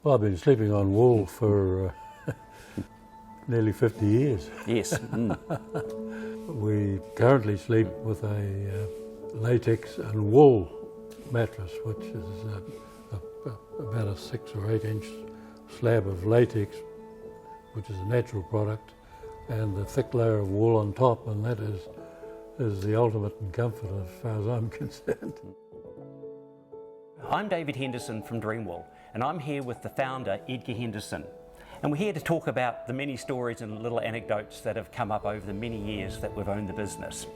Well, I've been sleeping on wool for nearly 50 years. Yes. We currently sleep with a latex and wool mattress, which is about a 6 or 8 inch slab of latex, which is a natural product, and the thick layer of wool on top, and that is the ultimate in comfort as far as I'm concerned. I'm David Henderson from Dreamwool, and I'm here with the founder, Edgar Henderson. And we're here to talk about the many stories and little anecdotes that have come up over the many years that we've owned the business.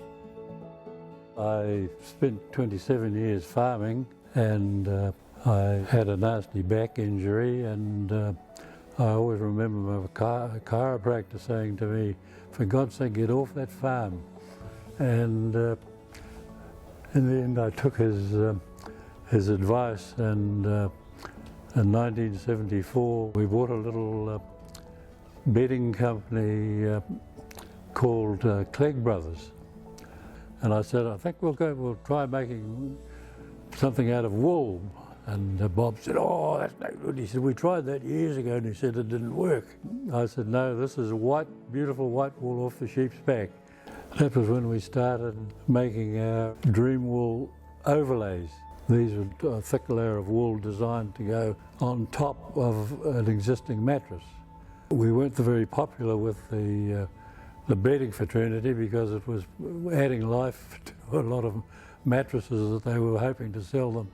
I spent 27 years farming, and I had a nasty back injury, and I always remember my chiropractor saying to me, "For God's sake, get off that farm." And in the end I took his advice, and in 1974 we bought a little bedding company called Clegg Brothers. And I said, "I think we'll try making something out of wool." And Bob said, "Oh, that's no good." He said, "We tried that years ago," and he said it didn't work. I said, "No, this is white, beautiful white wool off the sheep's back." That was when we started making our Dreamwool overlays. These were a thick layer of wool designed to go on top of an existing mattress. We weren't very popular with the bedding fraternity because it was adding life to a lot of mattresses that they were hoping to sell them.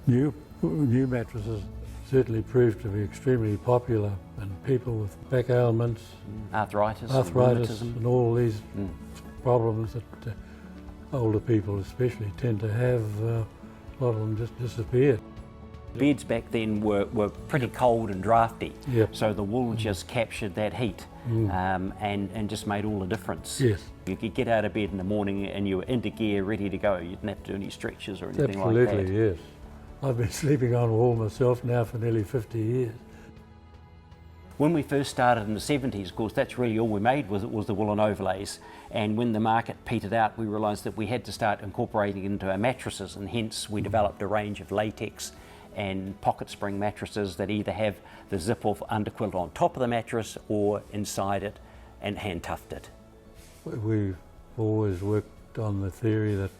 New mattresses certainly proved to be extremely popular, and people with back ailments, Arthritis and all these problems that older people especially tend to have, a lot of them just disappeared. Beds back then were pretty cold and drafty, Yep. so the wool just captured that heat and just made all the difference. Yes. You could get out of bed in the morning and you were into gear, ready to go. You didn't have to do any stretches or anything like that. Absolutely, yes. I've been sleeping on wool myself now for nearly 50 years. When we first started in the 70s, of course, that's really all we made was the woolen overlays. And when the market petered out, we realised that we had to start incorporating it into our mattresses, and hence we developed a range of latex and pocket spring mattresses that either have the zip-off underquilt on top of the mattress or inside it and hand-tufted. We've always worked on the theory that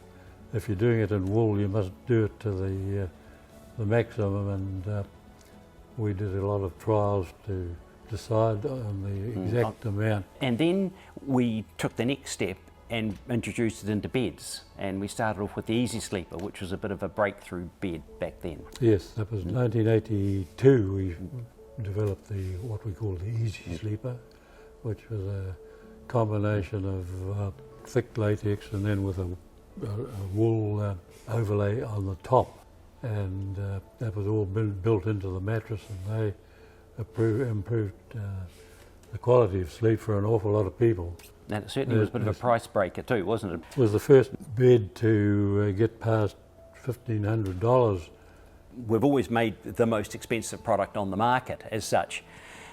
if you're doing it in wool, you must do it to the maximum, and we did a lot of trials to decide on the exact amount. And then we took the next step and introduced it into beds, and we started off with the Easy Sleeper, which was a bit of a breakthrough bed back then. Yes, that was 1982 we developed what we call the Easy Sleeper, which was a combination of thick latex and then with a wool overlay on the top, and that was all built into the mattress, and they improved the quality of sleep for an awful lot of people. And it certainly was a bit of a price breaker too, wasn't it? It was the first bed to get past $1,500. We've always made the most expensive product on the market as such,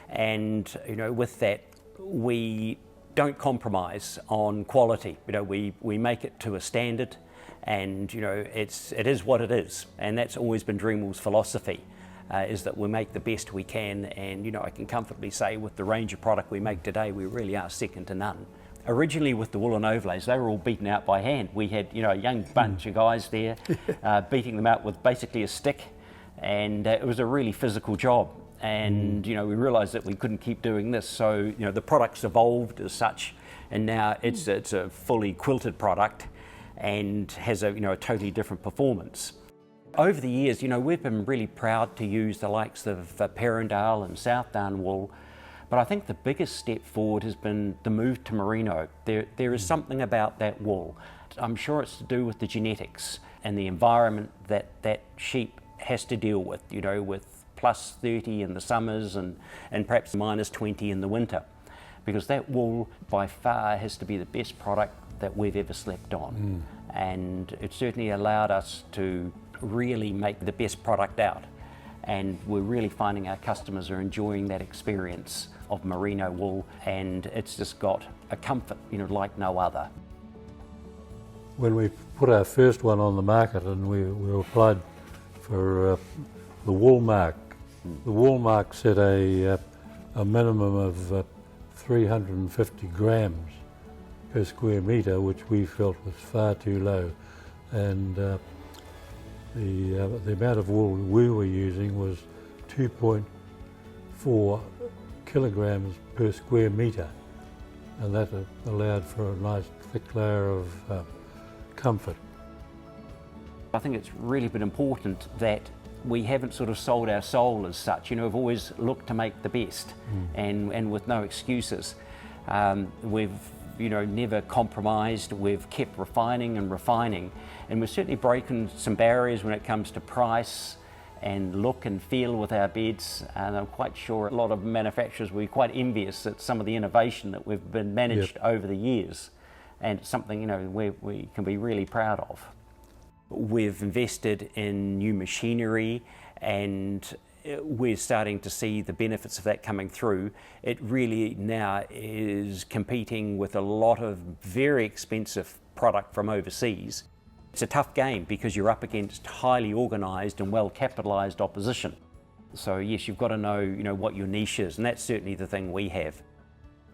and with that we don't compromise on quality. We make it to a standard, and it is what it is, and that's always been Dreamwool's philosophy, is that we make the best we can, and I can comfortably say with the range of product we make today, we really are second to none. Originally with the woolen overlays, they were all beaten out by hand. We had a young bunch of guys there beating them out with basically a stick, and it was a really physical job. And we realised that we couldn't keep doing this, so the product's evolved as such, and now it's a fully quilted product and has a totally different performance. Over the years, we've been really proud to use the likes of Perrindale and Southdown wool, but I think the biggest step forward has been the move to merino. There is something about that wool. I'm sure it's to do with the genetics and the environment that sheep has to deal with, with plus 30 in the summers and perhaps minus 20 in the winter, because that wool by far has to be the best product that we've ever slept on. And it certainly allowed us to really make the best product out, and we're really finding our customers are enjoying that experience of merino wool, and it's just got a comfort like no other. When we put our first one on the market and we applied for the wool mark, The wool mark set a minimum of 350 grams per square metre, which we felt was far too low. And the amount of wool we were using was 2.4 kilograms per square metre, and that allowed for a nice thick layer of comfort. I think it's really been important that we haven't sort of sold our soul as such. We've always looked to make the best, and with no excuses. We've never compromised. We've kept refining and refining, and we've certainly broken some barriers when it comes to price and look and feel with our beds. And I'm quite sure a lot of manufacturers will be quite envious at some of the innovation that we've been managed over the years, and it's something we can be really proud of. We've invested in new machinery, and we're starting to see the benefits of that coming through. It really now is competing with a lot of very expensive product from overseas. It's a tough game because you're up against highly organised and well capitalised opposition. So yes, you've got to know what your niche is, and that's certainly the thing we have.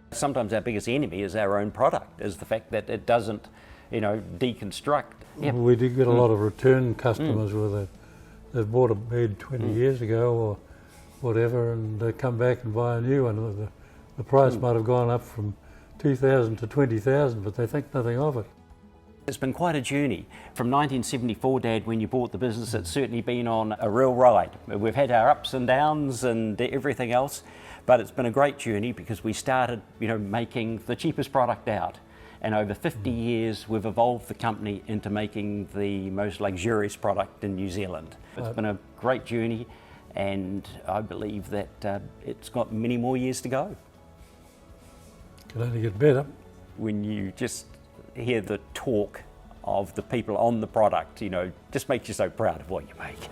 Sometimes our biggest enemy is our own product, is the fact that it doesn't deconstruct. Yep. We did get a lot of return customers where they've bought a bed 20 years ago or whatever, and they come back and buy a new one. The price might have gone up from 2,000 to 20,000, but they think nothing of it. It's been quite a journey. From 1974, Dad, when you bought the business, it's certainly been on a real ride. We've had our ups and downs and everything else, but it's been a great journey because we started, making the cheapest product out. And over 50 years, we've evolved the company into making the most luxurious product in New Zealand. It's been a great journey, and I believe that it's got many more years to go. Can only get better. When you just hear the talk of the people on the product, just makes you so proud of what you make.